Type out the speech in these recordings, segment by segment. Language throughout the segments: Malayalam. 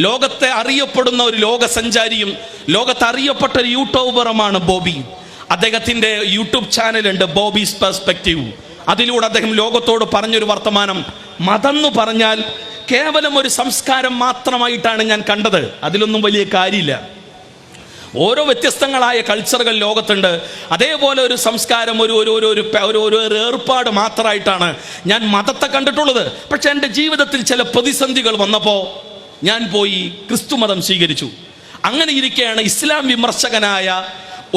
ലോകത്തെ അറിയപ്പെടുന്ന ഒരു ലോക സഞ്ചാരിയും ലോകത്ത് അറിയപ്പെട്ട ഒരു യൂട്യൂബറുമാണ് ബോബി. അദ്ദേഹത്തിൻ്റെ യൂട്യൂബ് ചാനലുണ്ട്, ബോബീസ് പെർസ്പെക്റ്റീവ്. അതിലൂടെ അദ്ദേഹം ലോകത്തോട് പറഞ്ഞൊരു വർത്തമാനം, മതം എന്ന് പറഞ്ഞാൽ കേവലം ഒരു സംസ്കാരം മാത്രമായിട്ടാണ് ഞാൻ കണ്ടത്, അതിലൊന്നും വലിയ കാര്യമില്ല. ഓരോ വ്യത്യസ്തങ്ങളായ കൾച്ചറുകൾ ലോകത്തുണ്ട്. അതേപോലെ ഒരു സംസ്കാരം, ഒരു ഏർപ്പാട് മാത്രമായിട്ടാണ് ഞാൻ മതത്തെ കണ്ടിട്ടുള്ളത്. പക്ഷെ എൻ്റെ ജീവിതത്തിൽ ചില പ്രതിസന്ധികൾ വന്നപ്പോൾ ഞാൻ പോയി ക്രിസ്തു മതം സ്വീകരിച്ചു. അങ്ങനെ ഇരിക്കെയാണ് ഇസ്ലാം വിമർശകനായ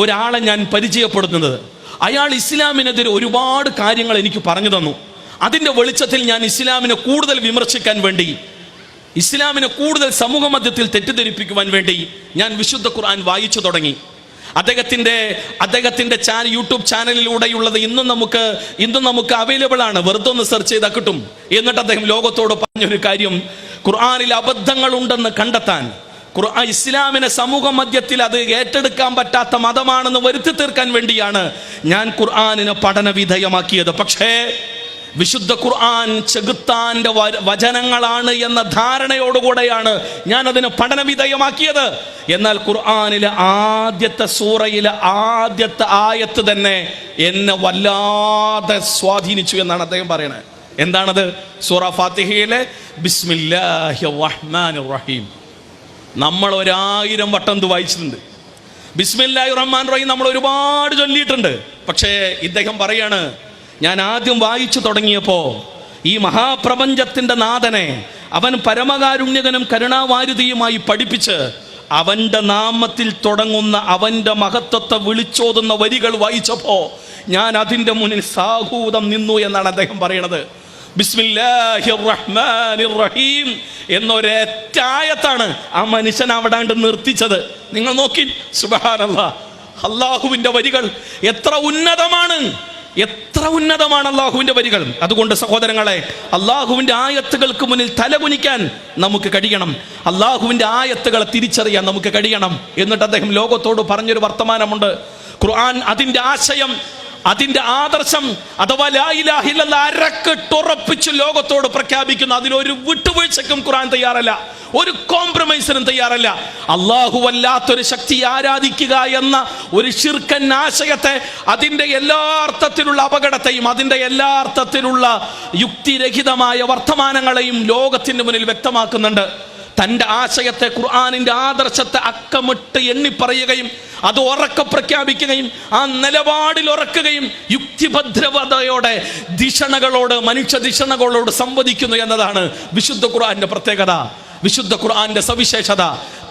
ഒരാളെ ഞാൻ പരിചയപ്പെടുത്തുന്നത്. അയാൾ ഇസ്ലാമിനെതിരെ ഒരുപാട് കാര്യങ്ങൾ എനിക്ക് പറഞ്ഞു തന്നു. അതിൻ്റെ വെളിച്ചത്തിൽ ഞാൻ ഇസ്ലാമിനെ കൂടുതൽ വിമർശിക്കാൻ വേണ്ടി, ഇസ്ലാമിനെ കൂടുതൽ സമൂഹ മധ്യത്തിൽ തെറ്റിദ്ധരിപ്പിക്കുവാൻ വേണ്ടി ഞാൻ വിശുദ്ധ ഖുർആൻ വായിച്ചു തുടങ്ങി. അദ്ദേഹത്തിൻ്റെ യൂട്യൂബ് ചാനലിലൂടെയുള്ളത് ഇന്നും നമുക്ക് അവൈലബിൾ ആണ്, വെറുതെ ഒന്ന് സെർച്ച് ചെയ്താൽ കിട്ടും. എന്നിട്ട് അദ്ദേഹം ലോകത്തോട് പറഞ്ഞൊരു കാര്യം, ഖുർആനിൽ അബദ്ധങ്ങളുണ്ടെന്ന് കണ്ടെത്താൻ, ഇസ്ലാമിനെ സമൂഹ മധ്യത്തിൽ അത് ഏറ്റെടുക്കാൻ പറ്റാത്ത മതമാണെന്ന് വരുത്തി തീർക്കാൻ വേണ്ടിയാണ് ഞാൻ ഖുർആനിനെ പഠന വിധേയമാക്കിയത്. പക്ഷേ വിശുദ്ധ ഖുർആൻ ചെകുത്താന്റെ വചനങ്ങളാണ് എന്ന ധാരണയോടുകൂടെയാണ് ഞാൻ അതിന് പഠന വിധേയമാക്കിയത്. എന്നാൽ ഖുർആനിലെ ആദ്യത്തെ സൂറയിലെ ആദ്യത്തെ ആയത്ത് തന്നെ എന്നെ വല്ലാതെ സ്വാധീനിച്ചു എന്നാണ് അദ്ദേഹം പറയുന്നത്. എന്താണത്? സൂറ ഫാത്തിഹയിലെ ബിസ്മില്ലാഹിർ റഹ്മാനിർ റഹീം. നമ്മൾ 1000 വട്ടം ഇത് വായിച്ചിട്ടുണ്ട്. ബിസ്മില്ലാഹിർ റഹ്മാൻ റഹീം നമ്മൾ ഒരുപാട് ചൊല്ലിയിട്ടുണ്ട്. പക്ഷേ ഇദ്ദേഹം പറയാണ്, ഞാൻ ആദ്യം വായിച്ചു തുടങ്ങിയപ്പോൾ ഈ മഹാപ്രപഞ്ചത്തിൻ്റെ നാഥനെ അവൻ പരമകാരുണ്യകനും കരുണാവാരുതിയുമായി പഠിപ്പിച്ച് അവൻ്റെ നാമത്തിൽ തുടങ്ങുന്ന അവൻ്റെ മഹത്വത്തെ വിളിച്ചോതുന്ന വരികൾ വായിച്ചപ്പോൾ ഞാൻ അതിൻ്റെ മുന്നിൽ സാഹൂതം നിന്നു എന്നാണ് അദ്ദേഹം പറയണത്. ബിസ്മില്ലാഹിർ റഹ്മാനിർ റഹീം എന്നൊരൊറ്റ ആയത്താണ് ആ മനുഷ്യൻ അവിടെ നിർത്തിച്ചത്. നിങ്ങൾ നോക്കി, സുബ്ഹാനല്ലാഹ്, അല്ലാഹുവിൻ്റെ വരികൾ എത്ര ഉന്നതമാണ്, എത്ര ഉന്നതമാണ് അല്ലാഹുവിൻ്റെ വരികൾ. അതുകൊണ്ട് സഹോദരങ്ങളെ, അല്ലാഹുവിൻ്റെ ആയത്തുകൾക്ക് മുന്നിൽ തലകുനിക്കാൻ നമുക്ക് കഴിയണം, അല്ലാഹുവിൻ്റെ ആയത്തുകളെ തിരിച്ചറിയാൻ നമുക്ക് കഴിയണം. എന്നിട്ട് അദ്ദേഹം ലോകത്തോട് പറഞ്ഞൊരു വർത്തമാനമുണ്ട്. ഖുർആൻ അതിൻ്റെ ആശയം, അതിൻ്റെ ആദർശം അഥവാ ലാ ഇലാഹ ഇല്ലല്ലാഹ് അരക്കിട്ടുറപ്പിച്ച് ലോകത്തോട് പ്രഖ്യാപിക്കുന്നു. അതിലൊരു വിട്ടുവീഴ്ചയ്ക്കും ഖുർആൻ തയ്യാറല്ല, ഒരു കോംപ്രമൈസിനും തയ്യാറല്ല. അല്ലാഹുവല്ലാത്തൊരു ശക്തി ആരാധിക്കുക എന്ന ഒരു ശിർക്കൻ ആശയത്തെ, അതിൻ്റെ എല്ലാ അർത്ഥത്തിലുള്ള അപകടത്തെയും അതിൻ്റെ എല്ലാ അർത്ഥത്തിലുള്ള യുക്തിരഹിതമായ വർത്തമാനങ്ങളെയും ലോകത്തിന് മുന്നിൽ വ്യക്തമാക്കുന്നുണ്ട്. തൻ്റെ ആശയത്തെ, ഖുർആനിൻ്റെ ആദർശത്തെ അക്കമിട്ട് എണ്ണിപ്പറയുകയും അത് ഉറക്കെ പ്രഖ്യാപിക്കുകയും ആ നിലപാടിൽ ഉറക്കുകയും യുക്തിഭദ്രതയോടെ മനുഷ്യ ധിഷണകളോട് സംവദിക്കുന്നു എന്നതാണ് വിശുദ്ധ ഖുർആന്റെ പ്രത്യേകത, വിശുദ്ധ ഖുർആന്റെ സവിശേഷത.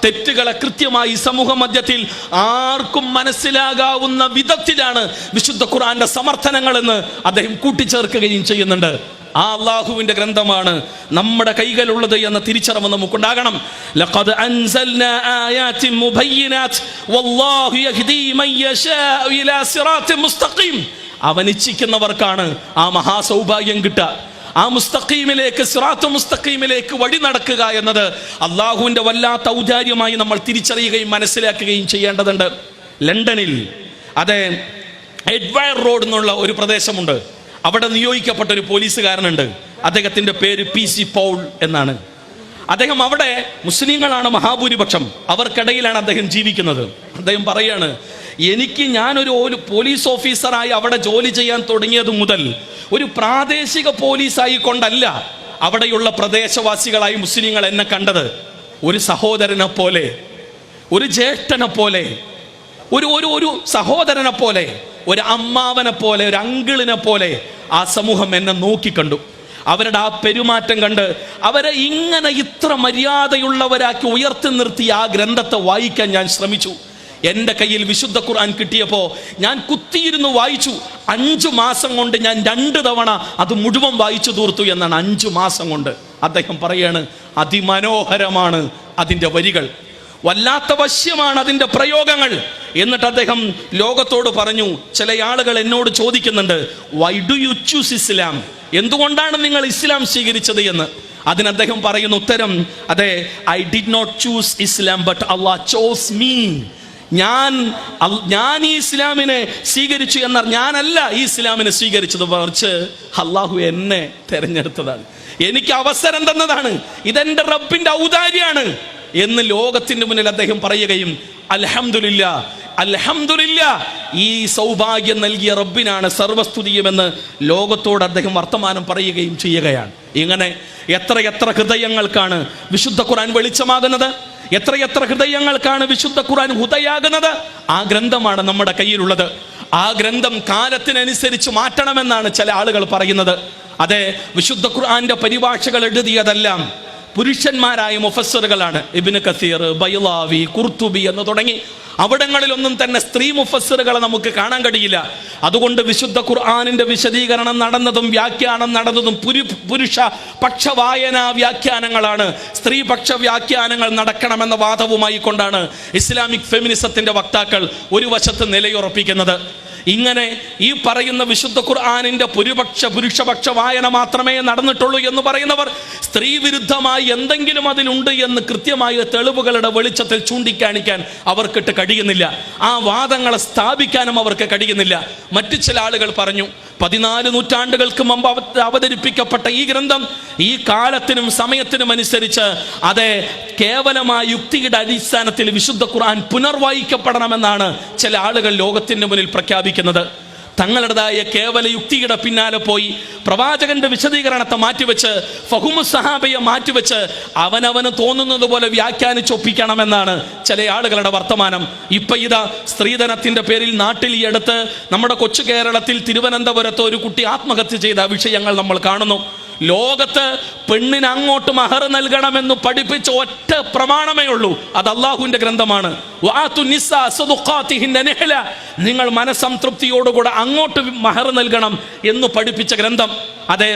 തെറ്റുകളെ കൃത്യമായി സമൂഹ മധ്യത്തിൽ ആർക്കും മനസ്സിലാകാവുന്ന വിധത്തിലാണ് വിശുദ്ധ ഖുർആന്റെ സമർത്ഥനങ്ങളെന്ന് അദ്ദേഹം കൂട്ടിച്ചേർക്കുകയും ചെയ്യുന്നുണ്ട്. ആ അല്ലാഹുവിന്റെ ഗ്രന്ഥമാണ് നമ്മുടെ കൈകളിലുള്ളത് എന്ന തിരിച്ചറിവ് നമുക്കുണ്ടാകണം. ലഖദ് അൻസൽനാ ആയാതിൻ മുബയ്യിനാത് വല്ലാഹു യഹ്ദീ മൻ യശാഉ ഇലാ സിറാത്തിൻ മുസ്തഖീം. അവൻ ഇച്ഛിക്കുന്നവർക്കാണ് ആ മഹാസൗഭാഗ്യം കിട്ടുക. ആ മുസ്തഖീമിലേക്ക്, സിറാത്ത് മുസ്തഖീമിലേക്ക് വഴി നടക്കുക എന്നത് അല്ലാഹുവിന്റെ വല്ലാത്ത ഔദാര്യമായി നമ്മൾ തിരിച്ചറിയുകയും മനസ്സിലാക്കുകയും ചെയ്യേണ്ടതുണ്ട്. ലണ്ടനിൽ അതെ എഡ്വയർ റോഡ് എന്നുള്ള ഒരു പ്രദേശമുണ്ട്. അവിടെ നിയോഗിക്കപ്പെട്ട ഒരു പോലീസുകാരനുണ്ട്. അദ്ദേഹത്തിൻ്റെ പേര് PC പൗൾ എന്നാണ്. അദ്ദേഹം അവിടെ മുസ്ലിങ്ങളാണ് മഹാഭൂരിപക്ഷം, അവർക്കിടയിലാണ് അദ്ദേഹം ജീവിക്കുന്നത്. അദ്ദേഹം പറയാണ്, ഞാനൊരു പോലീസ് ഓഫീസറായി അവിടെ ജോലി ചെയ്യാൻ തുടങ്ങിയത് മുതൽ ഒരു പ്രാദേശിക പോലീസായി കൊണ്ടല്ല അവിടെയുള്ള പ്രദേശവാസികളായി മുസ്ലിങ്ങൾ എന്നെ കണ്ടത്. ഒരു സഹോദരനെ പോലെ, ഒരു ജ്യേഷ്ഠനെ പോലെ, ഒരു സഹോദരനെ പോലെ, ഒരു അമ്മാവനെ പോലെ, ഒരു അങ്കിളിനെ പോലെ ആ സമൂഹം എന്നെ നോക്കിക്കണ്ടു. അവരുടെ ആ പെരുമാറ്റം കണ്ട് അവരെ ഇത്ര മര്യാദയുള്ളവരാക്കി ഉയർത്തി നിർത്തി ആ ഗ്രന്ഥത്തെ വായിക്കാൻ ഞാൻ ശ്രമിച്ചു. എൻ്റെ കയ്യിൽ വിശുദ്ധ ഖുർആൻ കിട്ടിയപ്പോൾ ഞാൻ കുത്തിയിരുന്നു വായിച്ചു. 5 മാസം കൊണ്ട് ഞാൻ 2 തവണ അത് മുഴുവൻ വായിച്ചു തീർത്തു എന്നാണ്. 5 മാസം കൊണ്ട്. അദ്ദേഹം പറയാണ്, അതിമനോഹരമാണ് അതിൻ്റെ വരികൾ, വല്ലാത്ത വശ്യമാണ് അതിൻ്റെ പ്രയോഗങ്ങൾ. എന്നിട്ട് അദ്ദേഹം ലോകത്തോട് പറഞ്ഞു, ചില ആളുകൾ എന്നോട് ചോദിക്കുന്നുണ്ട്, വൈ ഡു യു ചൂസ് ഇസ്ലാം, എന്തുകൊണ്ടാണ് നിങ്ങൾ ഇസ്ലാം സ്വീകരിച്ചത് എന്ന്. അതിന് അദ്ദേഹം പറയുന്ന ഉത്തരം, അതെ, I did not choose Islam but Allah chose me. ഞാൻ ഈ ഇസ്ലാമിനെ സ്വീകരിച്ചു എന്നാൽ ഞാനല്ല ഈ ഇസ്ലാമിനെ സ്വീകരിച്ചത്, മറിച്ച് അള്ളാഹു എന്നെ തെരഞ്ഞെടുത്തതാണ്. എനിക്ക് അവസരം തന്നതാണ്, ഇതെന്റെ റബ്ബിന്റെ ഔദാര്യാണ് എന്ന് ലോകത്തിന്റെ മുന്നിൽ അദ്ദേഹം പറയുകയും അൽഹംദുലില്ലാ അൽഹംദുലില്ലാ, ഈ സൗഭാഗ്യം നൽകിയ റബ്ബിനാണ് സർവസ്തുതിയുമെന്ന് ലോകത്തോട് അദ്ദേഹം വർത്തമാനം പറയുകയും ചെയ്യുകയാണ്. ഇങ്ങനെ എത്ര ഹൃദയങ്ങൾക്കാണ് വിശുദ്ധ ഖുർആൻ വെളിച്ചമാകുന്നത്, എത്ര ഹൃദയങ്ങൾക്കാണ് വിശുദ്ധ ഖുർആൻ ഹുദയാകുന്നത്. ആ ഗ്രന്ഥമാണ് നമ്മുടെ കയ്യിലുള്ളത്. ആ ഗ്രന്ഥം കാലത്തിനനുസരിച്ച് മാറ്റണമെന്നാണ് ചില ആളുകൾ പറയുന്നത്. അതെ, വിശുദ്ധ ഖുർആന്റെ പരിഭാഷകൾ എഴുതിയതെല്ലാം പുരുഷന്മാരായ മുഫസ്സിറുകളാണ്. ഇബ്നു കസീർ, ബൈളാവി, ഖുർത്തുബി എന്ന് തുടങ്ങി അവിടങ്ങളിലൊന്നും തന്നെ സ്ത്രീ മുഫസ്സിറുകളെ നമുക്ക് കാണാൻ കഴിയില്ല. അതുകൊണ്ട് വിശുദ്ധ ഖുർആനിന്റെ വിശദീകരണം നടന്നതും വ്യാഖ്യാനം നടന്നതും പുരുഷ പക്ഷവായന വ്യാഖ്യാനങ്ങളാണ്. സ്ത്രീപക്ഷ വ്യാഖ്യാനങ്ങൾ നടക്കണമെന്ന വാദവുമായി കൊണ്ടാണ് ഇസ്ലാമിക് ഫെമിനിസത്തിന്റെ വക്താക്കൾ ഒരു വശത്ത് നിലയുറപ്പിക്കുന്നത്. ഇങ്ങനെ ഈ പറയുന്ന വിശുദ്ധ ഖുർആനിന്റെ പുരുഷപക്ഷ വായന മാത്രമേ നടന്നിട്ടുള്ളൂ എന്ന് പറയുന്നവർ സ്ത്രീ വിരുദ്ധമായി എന്തെങ്കിലും അതിലുണ്ട് എന്ന് കൃത്യമായ തെളിവുകളുടെ വെളിച്ചത്തിൽ ചൂണ്ടിക്കാണിക്കാൻ അവർക്കിട്ട് കഴിയുന്നില്ല. ആ വാദങ്ങളെ സ്ഥാപിക്കാനും അവർക്ക് കഴിയുന്നില്ല. മറ്റു ചില ആളുകൾ പറഞ്ഞു, 14 നൂറ്റാണ്ടുകൾക്ക് മുമ്പ് അവതരിപ്പിക്കപ്പെട്ട ഈ ഗ്രന്ഥം ഈ കാലത്തിനും സമയത്തിനും അനുസരിച്ച് അതെ കേവലമായ യുക്തിയുടെ അടിസ്ഥാനത്തിൽ വിശുദ്ധ ഖുർആൻ പുനർവായിക്കപ്പെടണമെന്നാണ് ചില ആളുകൾ ലോകത്തിന്റെ മുന്നിൽ പ്രഖ്യാപിക്കുന്നത്. തങ്ങളുടേതായ കേവല യുക്തിയുടെ പിന്നാലെ പോയി പ്രവാചകന്റെ വിശദീകരണത്തെ മാറ്റിവെച്ച് ഫഹുമു സഹാബയെ മാറ്റിവെച്ച് അവനവന് തോന്നുന്നത് പോലെ വ്യാഖ്യാനിച്ചൊപ്പിക്കണമെന്നാണ് ചില ആളുകളുടെ വർത്തമാനം. ഇപ്പൊ ഇതാ സ്ത്രീധനത്തിന്റെ പേരിൽ നാട്ടിൽ ഈ അടുത്ത് നമ്മുടെ കൊച്ചു കേരളത്തിൽ തിരുവനന്തപുരത്ത് ഒരു കുട്ടി ആത്മഹത്യ ചെയ്ത വിഷയങ്ങൾ നമ്മൾ കാണുന്നു. ലോകത്ത് പെണ്ണിന് അങ്ങോട്ട് മഹർ നൽകണമെന്ന് പഠിപ്പിച്ച ഒറ്റ പ്രമാണമേ ഉള്ളൂ, അത് അള്ളാഹുവിന്റെ ഗ്രന്ഥമാണ്. നിങ്ങൾ മനസംതൃപ്തിയോടുകൂടെ അങ്ങോട്ട് മഹർ നൽകണം എന്ന് പഠിപ്പിച്ച ഗ്രന്ഥം. അതെ,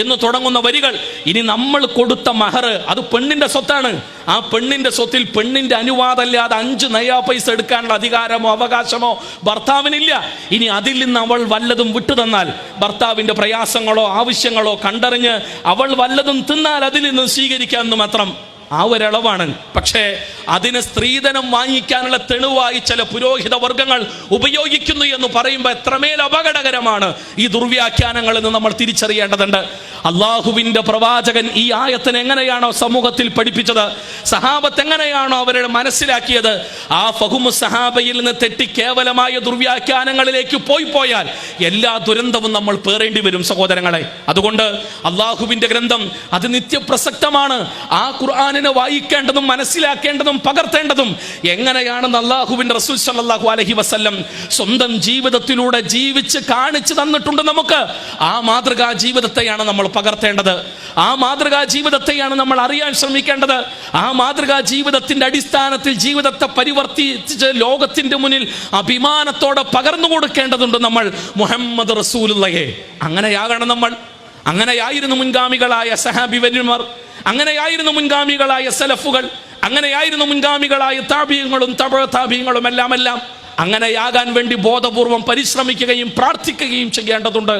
എന്ന് തുടങ്ങുന്ന വരികൾ. ഇനി നമ്മൾ കൊടുത്ത മഹർ അത് പെണ്ണിന്റെ സ്വത്താണ്. ആ പെണ്ണിന്റെ സ്വത്തിൽ പെണ്ണിന്റെ അനുവാദമില്ലാതെ 5 നയാ പൈസ എടുക്കാനുള്ള അധികാരമോ അവകാശമോ ഭർത്താവിനില്ല. ഇനി അതിൽ നിന്ന് അവൾ വല്ലതും വിട്ടുതന്നാൽ, ഭർത്താവിന്റെ പ്രയാസങ്ങളോ ആവശ്യങ്ങളോ കണ്ടറിഞ്ഞ് അവൾ വല്ലതും തിന്നാൽ അതിൽ നിന്ന് സ്വീകരിക്കാമെന്ന് മാത്രം. ആ ഒരളവാണ്. പക്ഷേ അതിന് സ്ത്രീധനം വാങ്ങിക്കാനുള്ള തെളിവായി ചില പുരോഹിത വർഗങ്ങൾ ഉപയോഗിക്കുന്നു എന്ന് പറയുമ്പോൾ എത്രമേൽ അപകടകരമാണ് ഈ ദുർവ്യാഖ്യാനങ്ങൾ എന്ന് നമ്മൾ തിരിച്ചറിയേണ്ടതുണ്ട്. അള്ളാഹുവിന്റെ പ്രവാചകൻ ഈ ആയത്തിനെ എങ്ങനെയാണോ സമൂഹത്തിൽ പഠിപ്പിച്ചത്, സഹാബത്ത് എങ്ങനെയാണോ അവരുടെ മനസ്സിലാക്കിയത്, ആ ഫഹുമു സഹാബയിൽ നിന്ന് തെറ്റി കേവലമായ ദുർവ്യാഖ്യാനങ്ങളിലേക്ക് പോയാൽ എല്ലാ ദുരന്തവും നമ്മൾ പേറേണ്ടി വരും സഹോദരങ്ങളെ. അതുകൊണ്ട് അള്ളാഹുവിന്റെ ഗ്രന്ഥം അത് നിത്യപ്രസക്തമാണ്. ആ ഖുർആനിനെ വായിക്കേണ്ടതും മനസ്സിലാക്കേണ്ടതും പകർത്തേണ്ടതും എങ്ങനെയാണെന്ന് അള്ളാഹുവിന്റെ റസൂൽ സല്ലല്ലാഹു അലൈഹി വസല്ലം സ്വന്തം ജീവിതത്തിലൂടെ ജീവിച്ച് കാണിച്ചു തന്നിട്ടുണ്ട് നമുക്ക്. ആ മാതൃകാ ജീവിതത്തെയാണ് നമ്മൾ പകർത്തേണ്ടത്. ആ മാതൃകാ ജീവിതത്തെയാണ് നമ്മൾ അറിയാൻ ശ്രമിക്കേണ്ടത്. ആ മാതൃകാ ജീവിതത്തിന്റെ അടിസ്ഥാനത്തിൽ ജീവിതത്തെ പരിവർത്തിച്ച് ലോകത്തിന്റെ മുന്നിൽ അഭിമാനത്തോടെ പകർന്നു കൊടുക്കേണ്ടതുണ്ട് നമ്മൾ മുഹമ്മദ് റസൂലുള്ളാഹി. അങ്ങനെയാകണം നമ്മൾ. അങ്ങനെയായിരുന്നു മുൻഗാമികളായ സഹാബി വര്യന്മാർ, അങ്ങനെയായിരുന്നു മുൻഗാമികളായ സലഫുകൾ, അങ്ങനെയായിരുന്നു മുൻഗാമികളായ താബീങ്ങളും താബീങ്ങളും എല്ലാം. അങ്ങനെയാകാൻ വേണ്ടി ബോധപൂർവം പരിശ്രമിക്കുകയും പ്രാർത്ഥിക്കുകയും ചെയ്യേണ്ടതുണ്ട്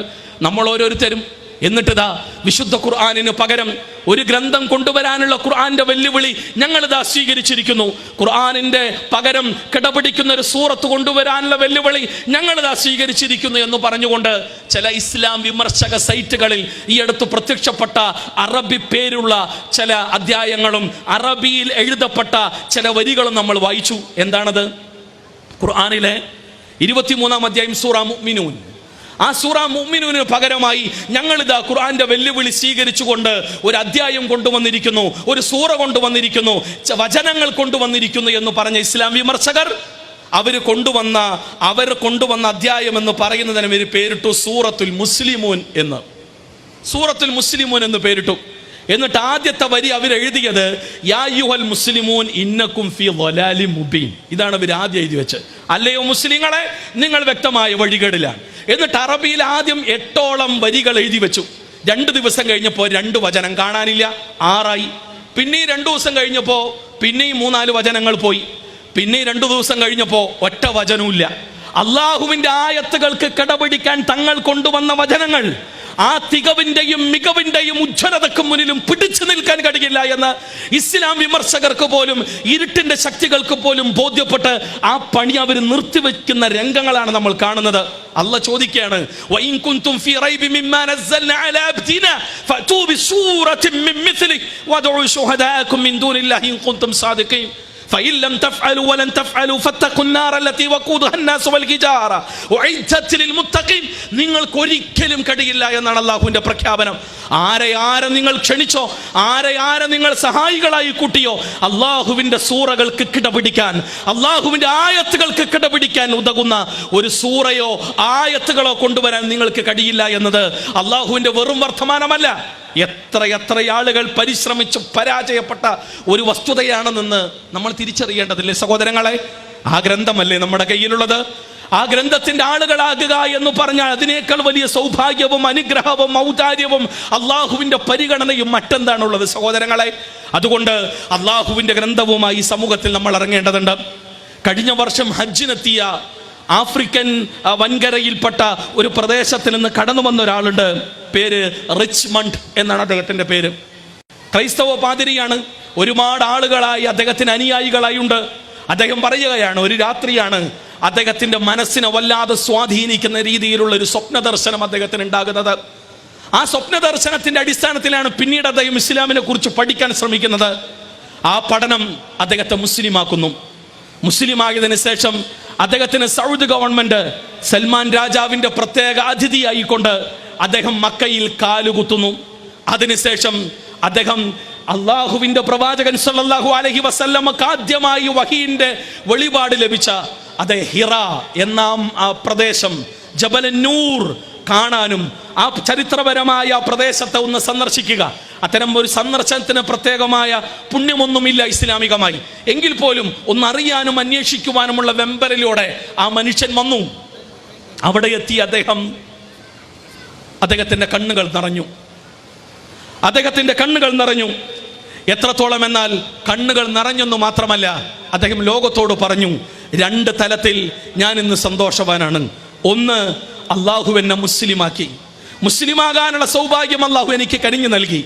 നമ്മൾ ഓരോരുത്തരും. എന്നിട്ടിതാ വിശുദ്ധ ഖുർആനിന് പകരം ഒരു ഗ്രന്ഥം കൊണ്ടുവരാനുള്ള ഖുർആന്റെ വെല്ലുവിളി ഞങ്ങളിതാ സ്വീകരിച്ചിരിക്കുന്നു. ഖുർആനിന്റെ പകരം കിടപിടിക്കുന്ന ഒരു സൂറത്ത് കൊണ്ടുവരാനുള്ള വെല്ലുവിളി ഞങ്ങളിതാ സ്വീകരിച്ചിരിക്കുന്നു എന്ന് പറഞ്ഞുകൊണ്ട് ചില ഇസ്ലാം വിമർശക സൈറ്റുകളിൽ ഈ അടുത്ത് പ്രത്യക്ഷപ്പെട്ട അറബി പേരുള്ള ചില അധ്യായങ്ങളും അറബിയിൽ എഴുതപ്പെട്ട ചില വരികളും നമ്മൾ വായിച്ചു. എന്താണത്? ഖുർആനിലെ 23-ാം അധ്യായം സൂറ മുഅ്മിനൂൻ. ആ സൂറ മുഅ്മിനൂന് പകരമായി ഞങ്ങളിതാ ഖുർആന്റെ വെല്ലുവിളി സ്വീകരിച്ചുകൊണ്ട് ഒരു അധ്യായം കൊണ്ടുവന്നിരിക്കുന്നു, ഒരു സൂറ കൊണ്ടുവന്നിരിക്കുന്നു, വചനങ്ങൾ കൊണ്ടുവന്നിരിക്കുന്നു എന്ന് പറഞ്ഞ ഇസ്ലാം വിമർശകർ അവർ കൊണ്ടുവന്ന അധ്യായം എന്ന് പറയുന്നതിന് ഒരു പേരിട്ടു സൂറത്തുൽ മുസ്ലിമൂൻ എന്ന്. സൂറത്തുൽ മുസ്ലിമൂൻ എന്ന് പേരിട്ടു. എന്നിട്ട് ആദ്യത്തെ വരി അവരെഴുതിയത് യാ അയ്യുഹൽ മുസ്ലിമൂൻ ഇന്നക്കും ഫീ ളലാലിൻ മുബീൻ. ഇതാണ് അവർ ആദ്യം എഴുതി വെച്ച്. അല്ലയോ മുസ്ലിങ്ങളെ, നിങ്ങൾ വ്യക്തമായ വഴികേടിലാണ്. എന്നിട്ട് അറബിയിൽ ആദ്യം 8ഓളം വരികൾ എഴുതി വെച്ചു. 2 ദിവസം കഴിഞ്ഞപ്പോൾ 2 വചനം കാണാനില്ല, 6ആയി. പിന്നെ 2 ദിവസം കഴിഞ്ഞപ്പോൾ പിന്നെയും 3-4 വചനങ്ങൾ പോയി. പിന്നെ 2 ദിവസം കഴിഞ്ഞപ്പോൾ ഒറ്റ വചനവും ഇല്ല. അള്ളാഹുവിന്റെ ആയത്തുകൾക്ക് കിടപിടിക്കാൻ തങ്ങൾ കൊണ്ടുവന്ന വചനങ്ങൾ ആ തികവിന്റെയും മികവിന്റെയും ഉജ്ജ്വലതക്കും മുന്നിലും പിടിച്ചു നിൽക്കാൻ കഴിയില്ല എന്ന് ഇസ്ലാം വിമർശകർക്ക് പോലും ഇരുട്ടിന്റെ ശക്തികൾക്ക് പോലും ബോധ്യപ്പെട്ട് ആ പണി അവർ നിർത്തിവെക്കുന്ന രംഗങ്ങളാണ് നമ്മൾ കാണുന്നത്. അല്ലാഹ് ചോദിക്കുകയാണ്, വഇൻ കുൻതും ഫീ റൈബി മിമ്മാ നസ്സൽനാ അലാ അബ്ദിനാ ഫഅതൂ ബിസൂറത്തിൻ മിൻ മിസ്ലിഹി വദഉ ശുഹദാഅകും മിൻ ദൂനില്ലാഹി ഇൻ കുൻതും സാദിഖീൻ فإن لم تفعلوا ولن تفعلوا فاتقوا النار التي وقودها الناس والحجارة أعدت للمتقين. നിങ്ങൾക്ക് ഒരിക്കലും കഴിയില്ല എന്നാണ് അല്ലാഹുവിന്റെ പ്രഖ്യാപനം. ആരെ നിങ്ങൾ ക്ഷണിച്ചോ, ആരെ നിങ്ങൾ സഹായികളായി കൂട്ടിയോ, അല്ലാഹുവിന്റെ സൂറകൾക്ക് കിടപിടിക്കാൻ, അല്ലാഹുവിന്റെ ആയത്തുകൾക്ക് കിടപിടിക്കാൻ ഉതകുന്ന ഒരു സൂറയോ ആയത്തുകളോ കൊണ്ടുവരാൻ നിങ്ങൾക്ക് കഴിയില്ല എന്നത് അല്ലാഹുവിന്റെ വെറും വർത്തമാനമല്ല. എത്ര ആളുകൾ പരിശ്രമിച്ച് പരാജയപ്പെട്ട ഒരു വസ്തുതയാണെന്ന് നമ്മൾ തിരിച്ചറിയേണ്ടതില്ലേ സഹോദരങ്ങളെ? ആ ഗ്രന്ഥമല്ലേ നമ്മുടെ കയ്യിലുള്ളത്? ആ ഗ്രന്ഥത്തിന്റെ ആളുകളാകുക എന്ന് പറഞ്ഞാൽ അതിനേക്കാൾ വലിയ സൗഭാഗ്യവും അനുഗ്രഹവും ഔദാര്യവും അള്ളാഹുവിന്റെ പരിഗണനയും മറ്റെന്താണുള്ളത് സഹോദരങ്ങളെ? അതുകൊണ്ട് അള്ളാഹുവിന്റെ ഗ്രന്ഥവുമായി സമൂഹത്തിൽ നമ്മൾ ഇറങ്ങേണ്ടതുണ്ട്. കഴിഞ്ഞ വർഷം ഹജ്ജിനെത്തിയ ആഫ്രിക്കൻ വൻകരയിൽപ്പെട്ട ഒരു പ്രദേശത്തിൽ നിന്ന് കടന്നു വന്ന ഒരാളുണ്ട്. പേര് റിച്ച്മണ്ട് എന്നാണ് അദ്ദേഹത്തിന്റെ പേര്. ക്രൈസ്തവ പാതിരിയാണ്. ഒരുപാട് ആളുകളായി അദ്ദേഹത്തിന് അനുയായികളായുണ്ട്. അദ്ദേഹം പറയുകയാണ്, ഒരു രാത്രിയാണ് അദ്ദേഹത്തിന്റെ മനസ്സിനെ വല്ലാതെ സ്വാധീനിക്കുന്ന രീതിയിലുള്ള ഒരു സ്വപ്ന ദർശനം അദ്ദേഹത്തിന് ഉണ്ടാകുന്നത്. ആ സ്വപ്ന ദർശനത്തിന്റെ അടിസ്ഥാനത്തിലാണ് പിന്നീട് അദ്ദേഹം ഇസ്ലാമിനെ കുറിച്ച് പഠിക്കാൻ ശ്രമിക്കുന്നത്. ആ പഠനം അദ്ദേഹത്തെ മുസ്ലിമാക്കുന്നു. മുസ്ലിമായതിനു ശേഷം അദ്ദേഹത്തിന് സൗദി ഗവൺമെന്റ് സൽമാൻ രാജാവിന്റെ പ്രത്യേക അതിഥിയായിക്കൊണ്ട് അദ്ദേഹം മക്കയിൽ കാലുകുത്തുന്നു. അതിനുശേഷം അദ്ദേഹം അള്ളാഹുവിന്റെ പ്രവാചകൻ സല്ലല്ലാഹു അലൈഹി വസല്ലമക്ക് ആദ്യമായി വഹീന്റെ വെളിപാട് ലഭിച്ച അതേ ഹിറ എന്ന ആ പ്രദേശം, ജബൽ നൂർ കാണാനും ആ ചരിത്രപരമായ പ്രദേശത്തെ ഒന്ന് സന്ദർശിക്കുക. അത്തരം ഒരു സന്ദർശനത്തിന് പ്രത്യേകമായ പുണ്യമൊന്നുമില്ല ഇസ്ലാമികമായി. എങ്കിൽ പോലും ഒന്നറിയാനും അന്വേഷിക്കുവാനുമുള്ള വെമ്പലിലൂടെ ആ മനുഷ്യൻ വന്നു. അവിടെ എത്തി അദ്ദേഹത്തിന്റെ കണ്ണുകൾ നിറഞ്ഞു. അദ്ദേഹത്തിന്റെ കണ്ണുകൾ നിറഞ്ഞു. എത്രത്തോളം എന്നാൽ കണ്ണുകൾ നിറഞ്ഞെന്നു മാത്രമല്ല, അദ്ദേഹം ലോകത്തോട് പറഞ്ഞു, 2 തലത്തിൽ ഞാൻ ഇന്ന് സന്തോഷവാനാണ്. ഒന്ന്, അള്ളാഹു എന്നെ മുസ്ലിമാക്കി, മുസ്ലിമാകാനുള്ള സൗഭാഗ്യം അള്ളാഹു എനിക്ക് കനിഞ്ഞു നൽകി.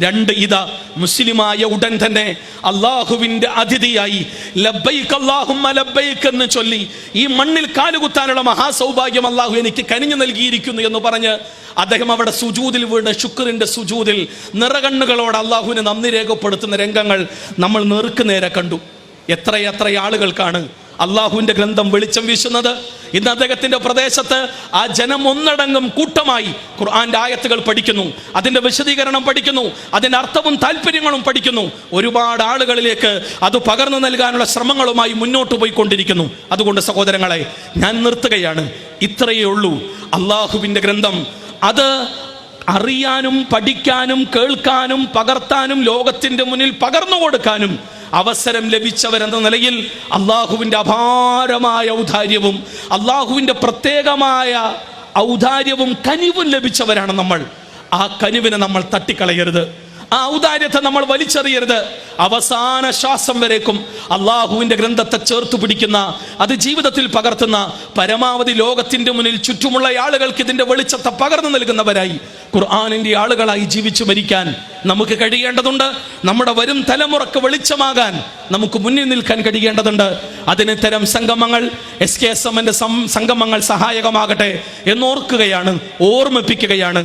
2, ഇതാ മുസ്ലിമായ ഉടൻ തന്നെ അള്ളാഹുവിന്റെ അതിഥിയായി ലബ്ബൈക് അല്ലാഹുമ്മ ലബ്ബൈക് എന്ന് ചൊല്ലി ഈ മണ്ണിൽ കാലുകുത്താനുള്ള മഹാസൗഭാഗ്യം അള്ളാഹു എനിക്ക് കനിഞ്ഞു നൽകിയിരിക്കുന്നു എന്ന് പറഞ്ഞ് അദ്ദേഹം അവിടെ സുജൂദിൽ വീണ് ശുക്രിന്റെ സുജൂദിൽ നിറകണ്ണുകളോട് അള്ളാഹുവിന് നന്ദി രേഖപ്പെടുത്തുന്ന രംഗങ്ങൾ നമ്മൾ നേർക്കുനേരെ കണ്ടു. എത്ര ആളുകൾക്കാണ് അള്ളാഹുവിന്റെ ഗ്രന്ഥം വെളിച്ചം വീശുന്നത്. ഇന്ന് അദ്ദേഹത്തിന്റെ പ്രദേശത്ത് ആ ജനം ഒന്നടങ്കം കൂട്ടമായി ഖുർആന്റെ ആയത്തുകൾ പഠിക്കുന്നു, അതിന്റെ വിശദീകരണം പഠിക്കുന്നു, അതിന്റെ അർത്ഥവും താല്പര്യങ്ങളും പഠിക്കുന്നു. ഒരുപാട് ആളുകളിലേക്ക് അത് പകർന്നു നൽകാനുള്ള ശ്രമങ്ങളുമായി മുന്നോട്ട് പോയിക്കൊണ്ടിരിക്കുന്നു. അതുകൊണ്ട് സഹോദരങ്ങളെ, ഞാൻ നിർത്തുകയാണ്. ഇത്രയേ ഉള്ളൂ. അള്ളാഹുവിന്റെ ഗ്രന്ഥം അത് അറിയാനും പഠിക്കാനും കേൾക്കാനും പകർത്താനും ലോകത്തിന്റെ മുന്നിൽ പകർന്നു കൊടുക്കാനും അവസരം ലഭിച്ചവരെന്ന നിലയിൽ അള്ളാഹുവിന്റെ അപാരമായ ഔദാര്യവും അള്ളാഹുവിന്റെ പ്രത്യേകമായ ഔദാര്യവും കനിവും ലഭിച്ചവരാണ് നമ്മൾ. ആ കനിവിനെ നമ്മൾ തട്ടിക്കളയരുത്. ആ ഔദാര്യത്തെ നമ്മൾ വലിച്ചെറിയരുത്. അവസാന ശ്വാസം വരേക്കും അള്ളാഹുവിന്റെ ഗ്രന്ഥത്തെ ചേർത്ത് പിടിക്കുന്ന, അത് ജീവിതത്തിൽ പകർത്തുന്ന, പരമാവധി ലോകത്തിന്റെ മുന്നിൽ ചുറ്റുമുള്ള ആളുകൾക്ക് ഇതിന്റെ വെളിച്ചത്തെ പകർന്നു നൽകുന്നവരായി, ഖുർആനിന്റെ ആളുകളായി ജീവിച്ചു മരിക്കാൻ നമുക്ക് കഴിയേണ്ടതുണ്ട്. നമ്മുടെ വരും തലമുറക്ക് വെളിച്ചമാകാൻ നമുക്ക് മുന്നിൽ നിൽക്കാൻ കഴിയേണ്ടതുണ്ട്. അതിന് ഇത്തരം സംഗമങ്ങൾ, SKSMന്റെ സംഗമങ്ങൾ സഹായകമാകട്ടെ എന്നോർക്കുകയാണ്, ഓർമ്മിപ്പിക്കുകയാണ്.